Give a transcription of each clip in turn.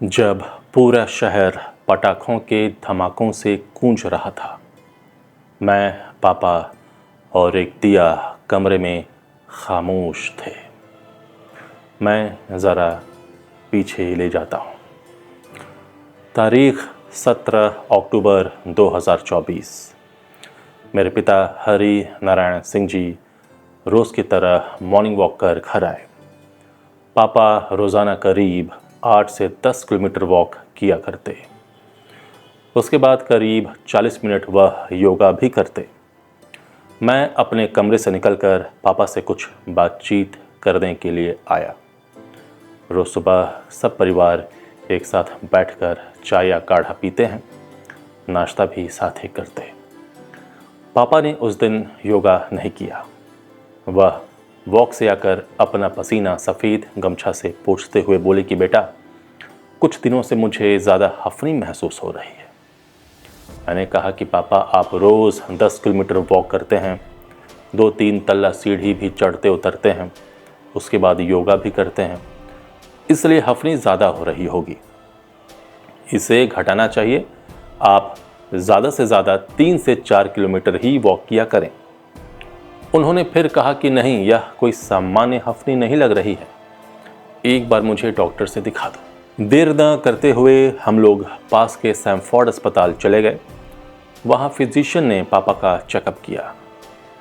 जब पूरा शहर पटाखों के धमाकों से गूंज रहा था, मैं, पापा और एक दिया कमरे में खामोश थे। मैं ज़रा पीछे ले जाता हूँ। तारीख 17 अक्टूबर 2024। मेरे पिता हरि नारायण सिंह जी रोज़ की तरह मॉर्निंग वॉक कर घर आए। पापा रोज़ाना करीब 8 से 10 किलोमीटर वॉक किया करते। उसके बाद करीब 40 मिनट वह योगा भी करते। मैं अपने कमरे से निकलकर पापा से कुछ बातचीत करने के लिए आया। रोज़ सुबह सब परिवार एक साथ बैठकर चाय या काढ़ा पीते हैं, नाश्ता भी साथ ही करते। पापा ने उस दिन योगा नहीं किया। वह वॉक से आकर अपना पसीना सफ़ेद गमछा से पोंछते हुए बोले कि बेटा, कुछ दिनों से मुझे ज़्यादा हफ़नी महसूस हो रही है। मैंने कहा कि पापा, आप रोज़ 10 किलोमीटर वॉक करते हैं, 2-3 तल्ला सीढ़ी भी चढ़ते उतरते हैं, उसके बाद योगा भी करते हैं, इसलिए हफ़नी ज़्यादा हो रही होगी। इसे घटाना चाहिए। आप ज़्यादा से ज़्यादा 3 से 4 किलोमीटर ही वॉक किया करें। उन्होंने फिर कहा कि नहीं, यह कोई सामान्य हफ़नी नहीं लग रही है, एक बार मुझे डॉक्टर से दिखा दो। देर न करते हुए हम लोग पास के सैमफोर्ड अस्पताल चले गए। वहाँ फिजिशियन ने पापा का चेकअप किया।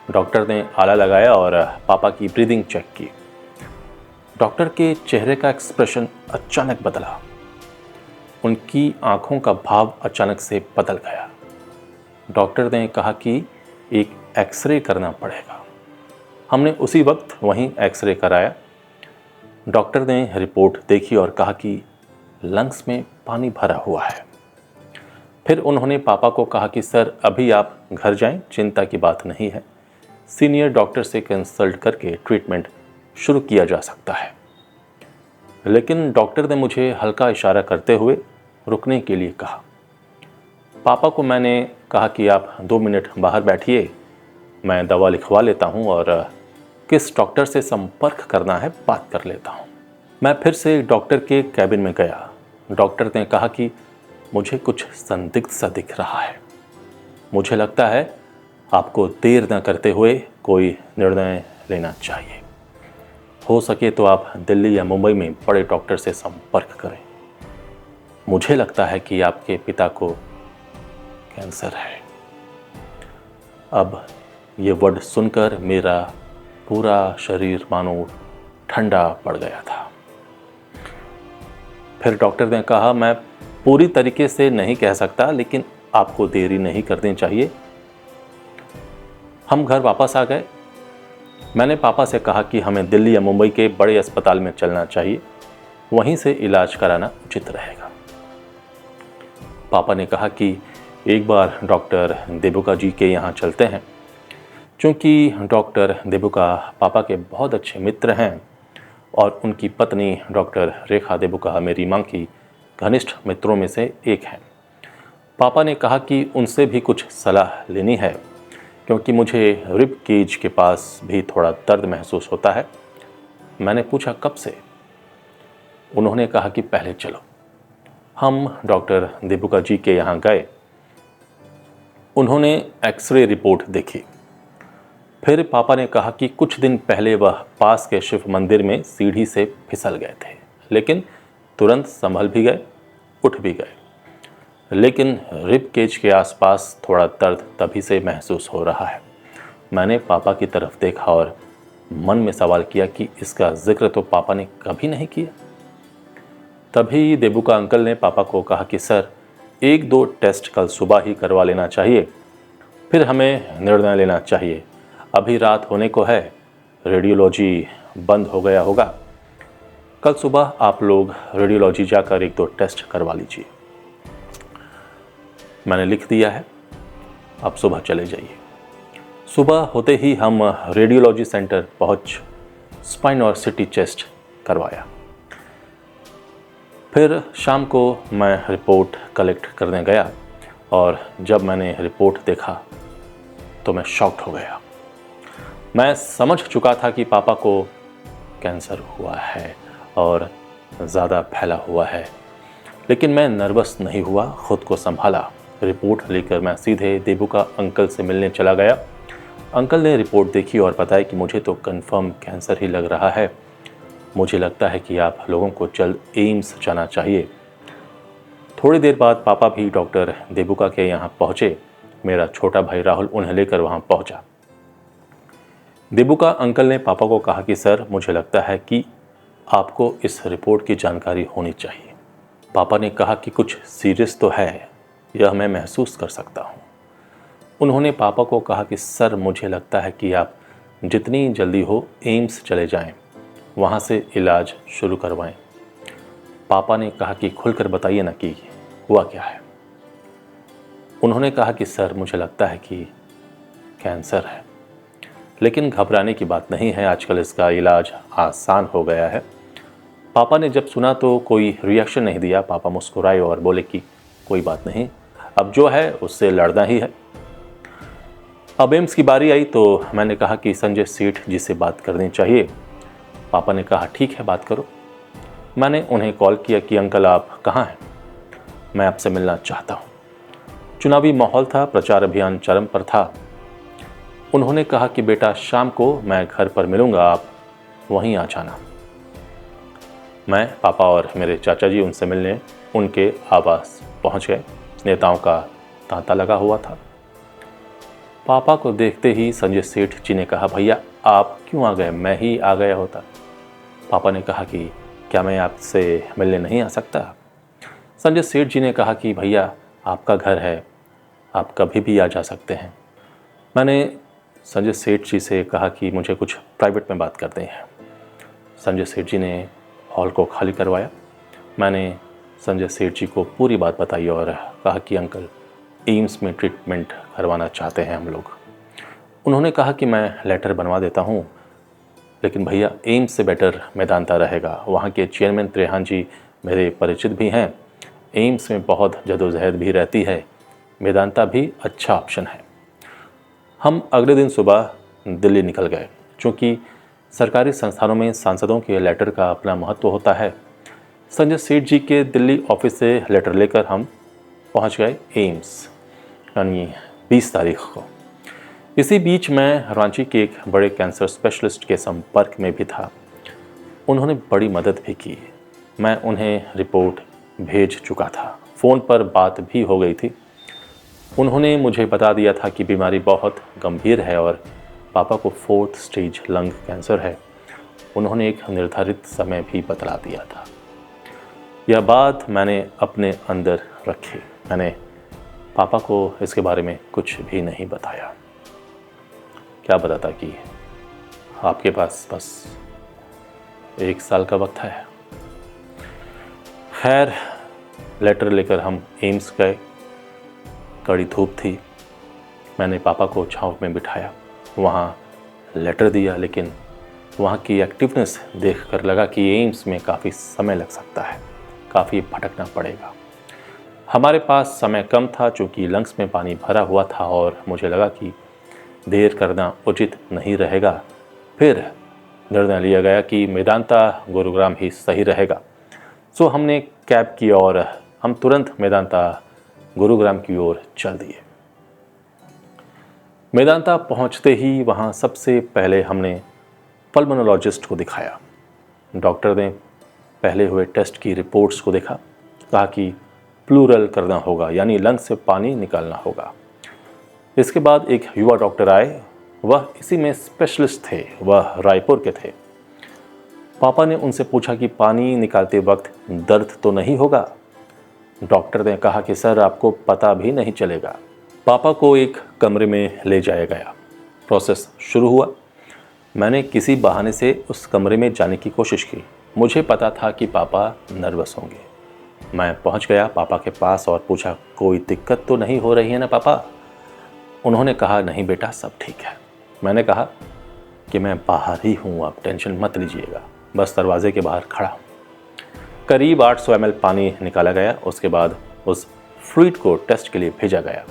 डॉक्टर ने आला लगाया और पापा की ब्रीदिंग चेक की। डॉक्टर के चेहरे का एक्सप्रेशन अचानक बदला। उनकी आंखों का भाव अचानक से बदल गया। डॉक्टर ने कहा कि एक एक्सरे करना पड़ेगा। हमने उसी वक्त वहीं एक्सरे कराया। डॉक्टर ने रिपोर्ट देखी और कहा कि लंग्स में पानी भरा हुआ है। फिर उन्होंने पापा को कहा कि सर, अभी आप घर जाएं, चिंता की बात नहीं है, सीनियर डॉक्टर से कंसल्ट करके ट्रीटमेंट शुरू किया जा सकता है। लेकिन डॉक्टर ने मुझे हल्का इशारा करते हुए रुकने के लिए कहा। पापा को मैंने कहा कि आप 2 मिनट बाहर बैठिए, मैं दवा लिखवा लेता हूँ और किस डॉक्टर से संपर्क करना है बात कर लेता हूँ। मैं फिर से डॉक्टर के कैबिन में गया। डॉक्टर ने कहा कि मुझे कुछ संदिग्ध सा दिख रहा है। मुझे लगता है आपको देर न करते हुए कोई निर्णय लेना चाहिए। हो सके तो आप दिल्ली या मुंबई में बड़े डॉक्टर से संपर्क करें। मुझे लगता है कि आपके पिता को कैंसर है। अब ये वर्ड सुनकर मेरा पूरा शरीर मानो ठंडा पड़ गया था। फिर डॉक्टर ने कहा, मैं पूरी तरीके से नहीं कह सकता, लेकिन आपको देरी नहीं करनी चाहिए। हम घर वापस आ गए। मैंने पापा से कहा कि हमें दिल्ली या मुंबई के बड़े अस्पताल में चलना चाहिए, वहीं से इलाज कराना उचित रहेगा। पापा ने कहा कि एक बार डॉक्टर देबुका जी के यहाँ चलते हैं, क्योंकि डॉक्टर देबुका पापा के बहुत अच्छे मित्र हैं और उनकी पत्नी डॉक्टर रेखा देबुका मेरी मां की घनिष्ठ मित्रों में से एक हैं। पापा ने कहा कि उनसे भी कुछ सलाह लेनी है, क्योंकि मुझे रिब केज के पास भी थोड़ा दर्द महसूस होता है। मैंने पूछा, कब से? उन्होंने कहा कि पहले चलो। हम डॉक्टर देबुका जी के यहाँ गए। उन्होंने एक्सरे रिपोर्ट देखी। फिर पापा ने कहा कि कुछ दिन पहले वह पास के शिव मंदिर में सीढ़ी से फिसल गए थे, लेकिन तुरंत संभल भी गए, उठ भी गए। लेकिन रिब केज के आसपास थोड़ा दर्द तभी से महसूस हो रहा है। मैंने पापा की तरफ देखा और मन में सवाल किया कि इसका जिक्र तो पापा ने कभी नहीं किया। तभी देबुका अंकल ने पापा को कहा कि सर, 1-2 टेस्ट कल सुबह ही करवा लेना चाहिए, फिर हमें निर्णय लेना चाहिए। अभी रात होने को है, रेडियोलॉजी बंद हो गया होगा। कल सुबह आप लोग रेडियोलॉजी जाकर 1-2 टेस्ट करवा लीजिए। मैंने लिख दिया है, आप सुबह चले जाइए। सुबह होते ही हम रेडियोलॉजी सेंटर पहुंच स्पाइन और सिटी चेस्ट करवाया। फिर शाम को मैं रिपोर्ट कलेक्ट करने गया और जब मैंने रिपोर्ट देखा तो मैं शॉक्ड हो गया। मैं समझ चुका था कि पापा को कैंसर हुआ है और ज़्यादा फैला हुआ है। लेकिन मैं नर्वस नहीं हुआ, खुद को संभाला। रिपोर्ट लेकर मैं सीधे देबुका अंकल से मिलने चला गया। अंकल ने रिपोर्ट देखी और बताया कि मुझे तो कंफर्म कैंसर ही लग रहा है। मुझे लगता है कि आप लोगों को जल्द एम्स जाना चाहिए। थोड़ी देर बाद पापा भी डॉक्टर देबुका के यहाँ पहुँचे। मेरा छोटा भाई राहुल उन्हें लेकर वहाँ पहुँचा। देबुका अंकल ने पापा को कहा कि सर, मुझे लगता है कि आपको इस रिपोर्ट की जानकारी होनी चाहिए। पापा ने कहा कि कुछ सीरियस तो है, यह मैं महसूस कर सकता हूँ। उन्होंने पापा को कहा कि सर, मुझे लगता है कि आप जितनी जल्दी हो एम्स चले जाएं, वहाँ से इलाज शुरू करवाएं। पापा ने कहा कि खुलकर बताइए ना कि हुआ क्या है। उन्होंने कहा कि सर, मुझे लगता है कि कैंसर है, लेकिन घबराने की बात नहीं है, आजकल इसका इलाज आसान हो गया है। पापा ने जब सुना तो कोई रिएक्शन नहीं दिया। पापा मुस्कुराए और बोले कि कोई बात नहीं, अब जो है उससे लड़ना ही है। अब एम्स की बारी आई तो मैंने कहा कि संजय सेठ जी से बात करनी चाहिए। पापा ने कहा ठीक है, बात करो। मैंने उन्हें कॉल किया कि अंकल आप कहाँ हैं, मैं आपसे मिलना चाहता हूँ। चुनावी माहौल था, प्रचार अभियान चरम पर था। उन्होंने कहा कि बेटा, शाम को मैं घर पर मिलूंगा, आप वहीं आ जाना। मैं, पापा और मेरे चाचा जी उनसे मिलने उनके आवास पहुंच गए। नेताओं का तांता लगा हुआ था। पापा को देखते ही संजय सेठ जी ने कहा, भैया आप क्यों आ गए, मैं ही आ गया होता। पापा ने कहा कि क्या मैं आपसे मिलने नहीं आ सकता। संजय सेठ जी ने कहा कि भैया, आपका घर है, आप कभी भी आ जा सकते हैं। मैंने संजय सेठ जी से कहा कि मुझे कुछ प्राइवेट में बात करते हैं। संजय सेठ जी ने हॉल को खाली करवाया। मैंने संजय सेठ जी को पूरी बात बताई और कहा कि अंकल, एम्स में ट्रीटमेंट करवाना चाहते हैं हम लोग। उन्होंने कहा कि मैं लेटर बनवा देता हूँ, लेकिन भैया एम्स से बेटर मेदांता रहेगा। वहाँ के चेयरमैन त्रेहान जी मेरे परिचित भी हैं। एम्स में बहुत जदोजहद भी रहती है, मेदांता भी अच्छा ऑप्शन है। हम अगले दिन सुबह दिल्ली निकल गए। चूँकि सरकारी संस्थानों में सांसदों के लेटर का अपना महत्व होता है, संजय सेठ जी के दिल्ली ऑफिस से लेटर लेकर हम पहुंच गए एम्स, यानी 20 तारीख को। इसी बीच मैं रांची के एक बड़े कैंसर स्पेशलिस्ट के संपर्क में भी था। उन्होंने बड़ी मदद भी की। मैं उन्हें रिपोर्ट भेज चुका था, फ़ोन पर बात भी हो गई थी। उन्होंने मुझे बता दिया था कि बीमारी बहुत गंभीर है और पापा को 4th स्टेज लंग कैंसर है। उन्होंने एक निर्धारित समय भी बतला दिया था। यह बात मैंने अपने अंदर रखी। मैंने पापा को इसके बारे में कुछ भी नहीं बताया। क्या बताता कि आपके पास बस 1 साल का वक्त है। खैर, लेटर लेकर हम एम्स गए। कड़ी धूप थी। मैंने पापा को छांव में बिठाया, वहाँ लेटर दिया, लेकिन वहाँ की एक्टिवनेस देखकर लगा कि एम्स में काफ़ी समय लग सकता है, काफ़ी भटकना पड़ेगा। हमारे पास समय कम था, चूँकि लंग्स में पानी भरा हुआ था और मुझे लगा कि देर करना उचित नहीं रहेगा। फिर निर्णय लिया गया कि मेदांता गुरुग्राम ही सही रहेगा। सो हमने कैब की और हम तुरंत मेदांता गुरुग्राम की ओर चल दिए। मेदांता पहुंचते ही वहां सबसे पहले हमने पल्मोनोलॉजिस्ट को दिखाया। डॉक्टर ने पहले हुए टेस्ट की रिपोर्ट्स को देखा, कहा कि प्लूरल करना होगा, यानी लंग से पानी निकालना होगा। इसके बाद एक युवा डॉक्टर आए, वह इसी में स्पेशलिस्ट थे, वह रायपुर के थे। पापा ने उनसे पूछा कि पानी निकालते वक्त दर्द तो नहीं होगा। डॉक्टर ने कहा कि सर, आपको पता भी नहीं चलेगा। पापा को एक कमरे में ले जाया गया। प्रोसेस शुरू हुआ। मैंने किसी बहाने से उस कमरे में जाने की कोशिश की। मुझे पता था कि पापा नर्वस होंगे। मैं पहुंच गया पापा के पास और पूछा, कोई दिक्कत तो नहीं हो रही है ना पापा? उन्होंने कहा, नहीं बेटा, सब ठीक है। मैंने कहा कि मैं बाहर ही हूँ, आप टेंशन मत लीजिएगा, बस दरवाजे के बाहर खड़ा हूँ। करीब 800 ml पानी निकाला गया। उसके बाद उस फ्लूइड को टेस्ट के लिए भेजा गया।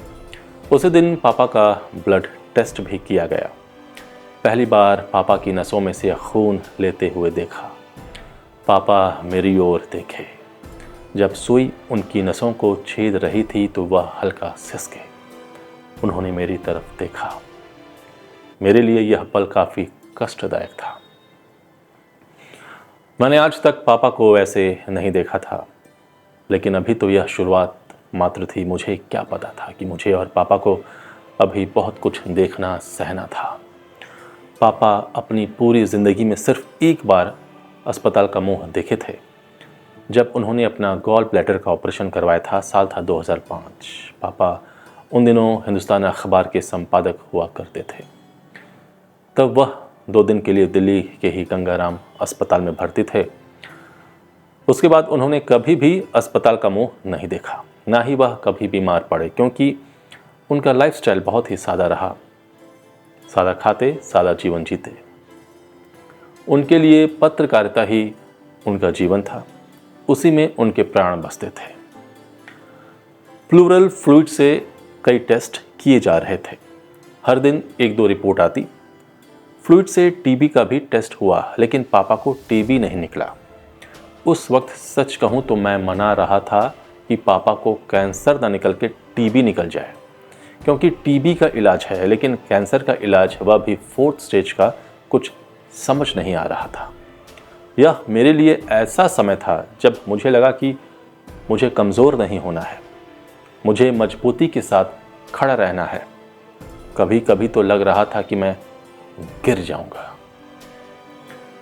उसी दिन पापा का ब्लड टेस्ट भी किया गया। पहली बार पापा की नसों में से खून लेते हुए देखा। पापा मेरी ओर देखे। जब सुई उनकी नसों को छेद रही थी तो वह हल्का सिसके। उन्होंने मेरी तरफ देखा। मेरे लिए यह पल काफ़ी कष्टदायक था। मैंने आज तक पापा को ऐसे नहीं देखा था, लेकिन अभी तो यह शुरुआत मात्र थी। मुझे क्या पता था कि मुझे और पापा को अभी बहुत कुछ देखना सहना था। पापा अपनी पूरी ज़िंदगी में सिर्फ एक बार अस्पताल का मुंह देखे थे, जब उन्होंने अपना गॉल ब्लैडर का ऑपरेशन करवाया था। साल था 2005। पापा उन दिनों हिंदुस्तान अखबार के संपादक हुआ करते थे। तब वह 2 दिन के लिए दिल्ली के ही गंगाराम अस्पताल में भर्ती थे। उसके बाद उन्होंने कभी भी अस्पताल का मुंह नहीं देखा, ना ही वह कभी बीमार पड़े, क्योंकि उनका लाइफस्टाइल बहुत ही सादा रहा। सादा खाते, सादा जीवन जीते। उनके लिए पत्रकारिता ही उनका जीवन था, उसी में उनके प्राण बसते थे। प्लूरल फ्लूइड से कई टेस्ट किए जा रहे थे। हर दिन 1-2 रिपोर्ट आती। फ्लूइड से टीबी का भी टेस्ट हुआ, लेकिन पापा को टीबी नहीं निकला। उस वक्त सच कहूँ तो मैं मना रहा था कि पापा को कैंसर ना निकल के टीबी निकल जाए, क्योंकि टीबी का इलाज है, लेकिन कैंसर का इलाज, वह भी 4th स्टेज का, कुछ समझ नहीं आ रहा था। यह मेरे लिए ऐसा समय था जब मुझे लगा कि मुझे कमज़ोर नहीं होना है, मुझे मजबूती के साथ खड़ा रहना है। कभी कभी तो लग रहा था कि मैं गिर जाऊंगा,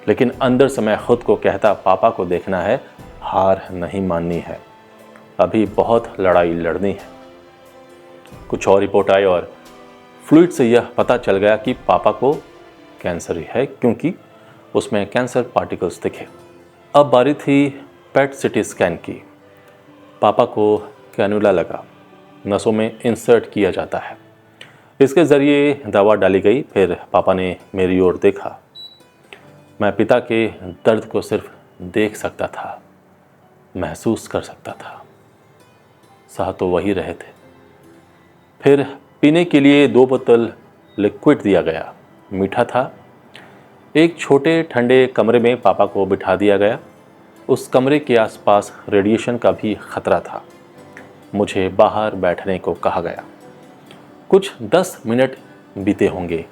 लेकिन अंदर से मैं खुद को कहता, पापा को देखना है, हार नहीं माननी है, अभी बहुत लड़ाई लड़नी है। कुछ और रिपोर्ट आई और फ्लूइड से यह पता चल गया कि पापा को कैंसर ही है, क्योंकि उसमें कैंसर पार्टिकल्स दिखे। अब बारी थी पेट सिटी स्कैन की। पापा को कैनुला लगा, नसों में इंसर्ट किया जाता है। इसके ज़रिए दवा डाली गई। फिर पापा ने मेरी ओर देखा। मैं पिता के दर्द को सिर्फ देख सकता था, महसूस कर सकता था। सह तो वही रहे थे। फिर पीने के लिए 2 बोतल लिक्विड दिया गया। मीठा था। एक छोटे ठंडे कमरे में पापा को बिठा दिया गया। उस कमरे के आसपास रेडिएशन का भी खतरा था। मुझे बाहर बैठने को कहा गया। कुछ 10 मिनट बीते होंगे।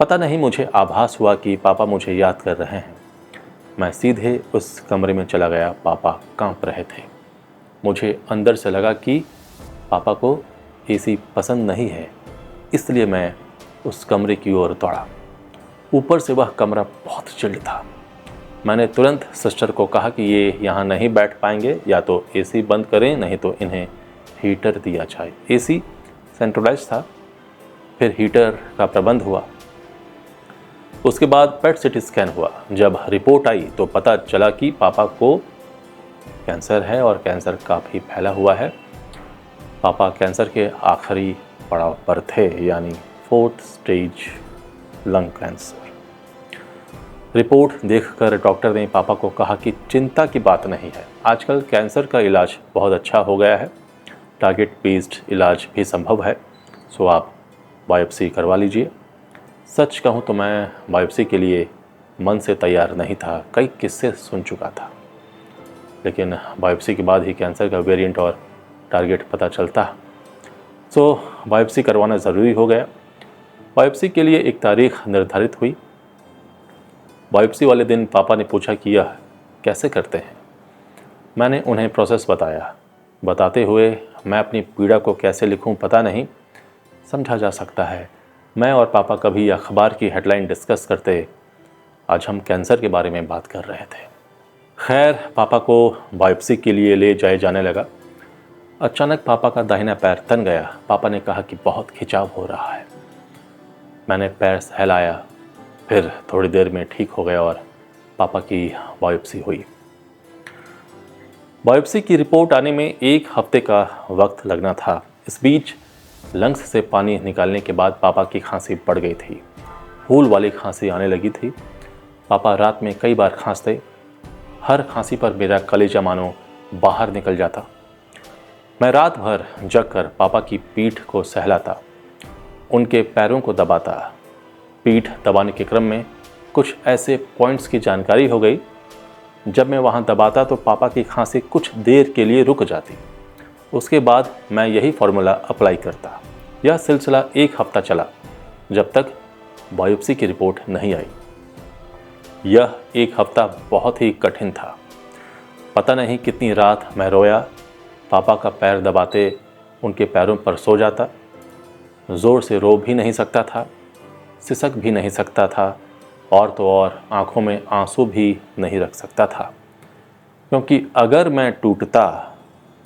पता नहीं, मुझे आभास हुआ कि पापा मुझे याद कर रहे हैं। मैं सीधे उस कमरे में चला गया। पापा कांप रहे थे। मुझे अंदर से लगा कि पापा को एसी पसंद नहीं है, इसलिए मैं उस कमरे की ओर दौड़ा। ऊपर से वह कमरा बहुत चिल्ड था। मैंने तुरंत सिस्टर को कहा कि ये यहाँ नहीं बैठ पाएंगे, या तो एसी बंद करें, नहीं तो इन्हें हीटर दिया जाए। एसी सेंट्रलाइज था। फिर हीटर का प्रबंध हुआ। उसके बाद पेट सिटी स्कैन हुआ। जब रिपोर्ट आई तो पता चला कि पापा को कैंसर है और कैंसर काफ़ी फैला हुआ है। पापा कैंसर के आखिरी पड़ाव पर थे, यानी 4th stage lung cancer. Report देखकर डॉक्टर ने पापा को कहा कि चिंता की बात नहीं है, आजकल कैंसर का इलाज बहुत अच्छा हो गया है, टारगेट बेस्ड इलाज भी संभव है, सो आप बायोप्सी करवा लीजिए। सच कहूँ तो मैं बायोप्सी के लिए मन से तैयार नहीं था। कई किस्से सुन चुका था, लेकिन बायोप्सी के बाद ही कैंसर का वेरिएंट और टारगेट पता चलता। सो बायोप्सी करवाना ज़रूरी हो गया। बायोप्सी के लिए एक तारीख निर्धारित हुई। बायोप्सी वाले दिन पापा ने पूछा कि यह कैसे करते हैं। मैंने उन्हें प्रोसेस बताया। बताते हुए मैं अपनी पीड़ा को कैसे लिखूं पता नहीं, समझा जा सकता है। मैं और पापा कभी अखबार की हेडलाइन डिस्कस करते, आज हम कैंसर के बारे में बात कर रहे थे। खैर, पापा को बायोप्सी के लिए ले जाने लगा। अचानक पापा का दाहिना पैर तन गया। पापा ने कहा कि बहुत खिंचाव हो रहा है। मैंने पैर सहलाया, फिर थोड़ी देर में ठीक हो गया और पापा की बायोप्सी हुई। बायोप्सी की रिपोर्ट आने में 1 हफ्ते का वक्त लगना था। इस बीच लंग्स से पानी निकालने के बाद पापा की खांसी बढ़ गई थी। फूल वाली खांसी आने लगी थी। पापा रात में कई बार खांसते। हर खांसी पर मेरा कलेजा मानो बाहर निकल जाता। मैं रात भर जगकर पापा की पीठ को सहलाता, उनके पैरों को दबाता। पीठ दबाने के क्रम में कुछ ऐसे पॉइंट्स की जानकारी हो गई जब मैं वहाँ दबाता तो पापा की खांसी कुछ देर के लिए रुक जाती। उसके बाद मैं यही फार्मूला अप्लाई करता। यह सिलसिला 1 हफ्ता चला, जब तक बायोप्सी की रिपोर्ट नहीं आई। यह 1 हफ्ता बहुत ही कठिन था। पता नहीं कितनी रात मैं रोया, पापा का पैर दबाते उनके पैरों पर सो जाता। ज़ोर से रो भी नहीं सकता था, सिसक भी नहीं सकता था, और तो और आंखों में आंसू भी नहीं रख सकता था, क्योंकि अगर मैं टूटता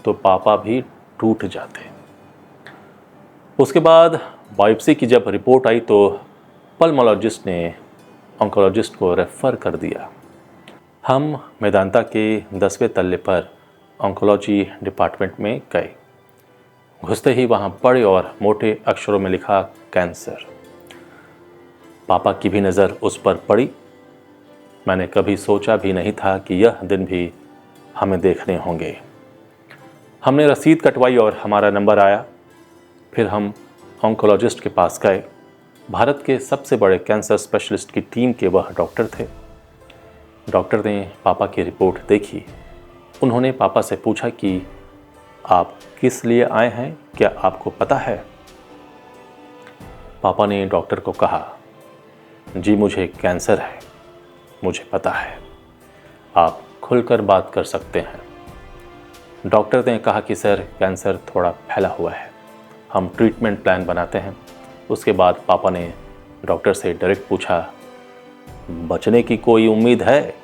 तो पापा भी टूट जाते। उसके बाद बायोप्सी की जब रिपोर्ट आई तो पल्मोलॉजिस्ट ने ऑन्कोलॉजिस्ट को रेफ़र कर दिया। हम मेदांता के 10वें तल्ले पर ऑन्कोलॉजी डिपार्टमेंट में गए। घुसते ही वहाँ बड़े और मोटे अक्षरों में लिखा कैंसर। पापा की भी नज़र उस पर पड़ी। मैंने कभी सोचा भी नहीं था कि यह दिन भी हमें देखने होंगे। हमने रसीद कटवाई और हमारा नंबर आया। फिर हम ऑन्कोलॉजिस्ट के पास गए। भारत के सबसे बड़े कैंसर स्पेशलिस्ट की टीम के वह डॉक्टर थे। डॉक्टर ने पापा की रिपोर्ट देखी। उन्होंने पापा से पूछा कि आप किस लिए आए हैं, क्या आपको पता है? पापा ने डॉक्टर को कहा, जी मुझे कैंसर है, मुझे पता है, आप खुलकर बात कर सकते हैं। डॉक्टर ने कहा कि सर कैंसर थोड़ा फैला हुआ है, हम ट्रीटमेंट प्लान बनाते हैं। उसके बाद पापा ने डॉक्टर से डायरेक्ट पूछा, बचने की कोई उम्मीद है?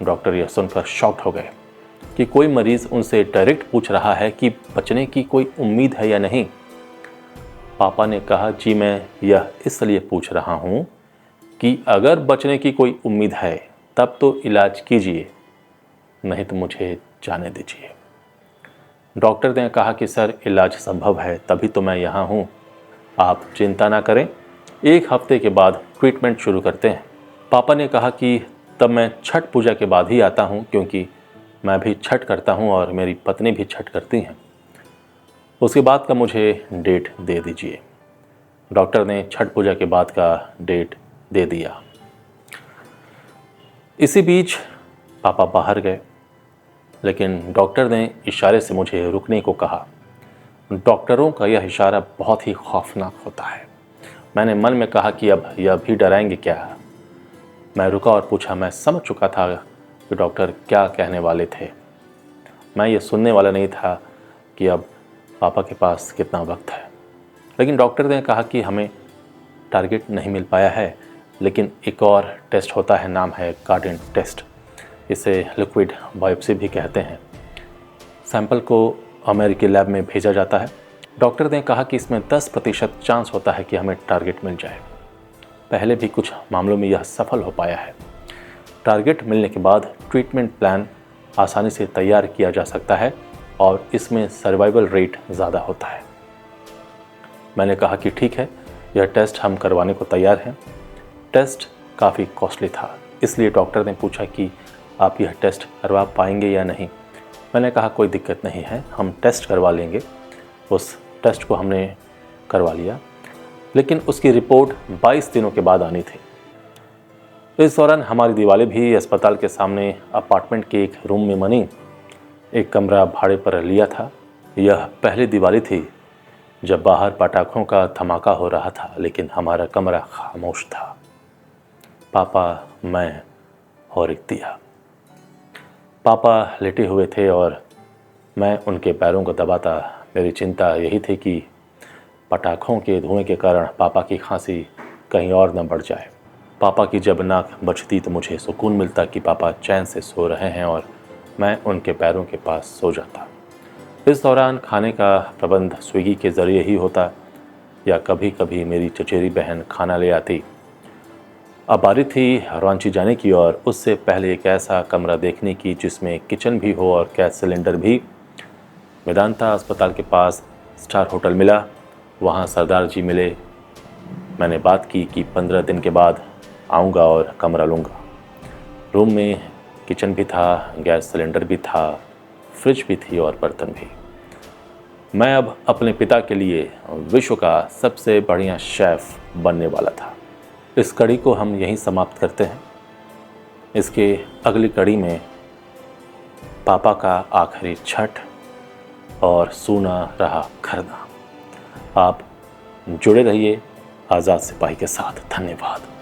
डॉक्टर यह सुनकर शॉक्ड हो गए कि कोई मरीज़ उनसे डायरेक्ट पूछ रहा है कि बचने की कोई उम्मीद है या नहीं। पापा ने कहा, जी मैं यह इसलिए पूछ रहा हूँ कि अगर बचने की कोई उम्मीद है तब तो इलाज कीजिए, नहीं तो मुझे जाने दीजिए। डॉक्टर ने कहा कि सर इलाज संभव है, तभी तो मैं यहाँ हूँ, आप चिंता ना करें, 1 हफ्ते के बाद ट्रीटमेंट शुरू करते हैं। पापा ने कहा कि तब मैं छठ पूजा के बाद ही आता हूँ, क्योंकि मैं भी छठ करता हूँ और मेरी पत्नी भी छठ करती हैं। उसके बाद का मुझे डेट दे दीजिए। डॉक्टर ने छठ पूजा के बाद का डेट दे दिया। इसी बीच पापा बाहर गए, लेकिन डॉक्टर ने इशारे से मुझे रुकने को कहा। डॉक्टरों का यह इशारा बहुत ही खौफनाक होता है। मैंने मन में कहा कि अब यह भी डराएंगे क्या। मैं रुका और पूछा, मैं समझ चुका था कि डॉक्टर क्या कहने वाले थे। मैं ये सुनने वाला नहीं था कि अब पापा के पास कितना वक्त है। लेकिन डॉक्टर ने कहा कि हमें टारगेट नहीं मिल पाया है, लेकिन एक और टेस्ट होता है, नाम है कार्डिन टेस्ट। इसे लिक्विड बायोप्सी भी कहते हैं। सैंपल को अमेरिकी लैब में भेजा जाता है। डॉक्टर ने कहा कि इसमें 10% चांस होता है कि हमें टारगेट मिल जाए। पहले भी कुछ मामलों में यह सफल हो पाया है। टारगेट मिलने के बाद ट्रीटमेंट प्लान आसानी से तैयार किया जा सकता है और इसमें सर्वाइवल रेट ज़्यादा होता है। मैंने कहा कि ठीक है, यह टेस्ट हम करवाने को तैयार हैं। टेस्ट काफ़ी कॉस्टली था, इसलिए डॉक्टर ने पूछा कि आप यह टेस्ट करवा पाएंगे या नहीं। मैंने कहा कोई दिक्कत नहीं है, हम टेस्ट करवा लेंगे। उस टेस्ट को हमने करवा लिया, लेकिन उसकी रिपोर्ट 22 दिनों के बाद आनी थी। इस दौरान हमारी दीवारें भी अस्पताल के सामने अपार्टमेंट के एक रूम में बनी। एक कमरा भाड़े पर लिया था। यह पहली दिवाली थी जब बाहर पटाखों का धमाका हो रहा था, लेकिन हमारा कमरा खामोश था। पापा, मैं और एक दिया। पापा लेटे हुए थे और मैं उनके पैरों को दबाता। मेरी चिंता यही थी कि पटाखों के धुएं के कारण पापा की खांसी कहीं और न बढ़ जाए। पापा की जब नाक बजती तो मुझे सुकून मिलता कि पापा चैन से सो रहे हैं और मैं उनके पैरों के पास सो जाता। इस दौरान खाने का प्रबंध स्विगी के ज़रिए ही होता, या कभी कभी मेरी चचेरी बहन खाना ले आती। अब बारी थी रांची जाने की और उससे पहले एक ऐसा कमरा देखने की जिसमें किचन भी हो और गैस सिलेंडर भी। मेदांता अस्पताल के पास स्टार होटल मिला, वहाँ सरदार जी मिले। मैंने बात की कि 15 दिन के बाद आऊँगा और कमरा लूँगा। रूम में किचन भी था, गैस सिलेंडर भी था, फ्रिज भी थी और बर्तन भी। मैं अब अपने पिता के लिए विश्व का सबसे बढ़िया शेफ़ बनने वाला था। इस कड़ी को हम यहीं समाप्त करते हैं। इसके अगली कड़ी में पापा का आखिरी छठ और सूना रहा खरना। आप जुड़े रहिए आज़ाद सिपाही के साथ। धन्यवाद।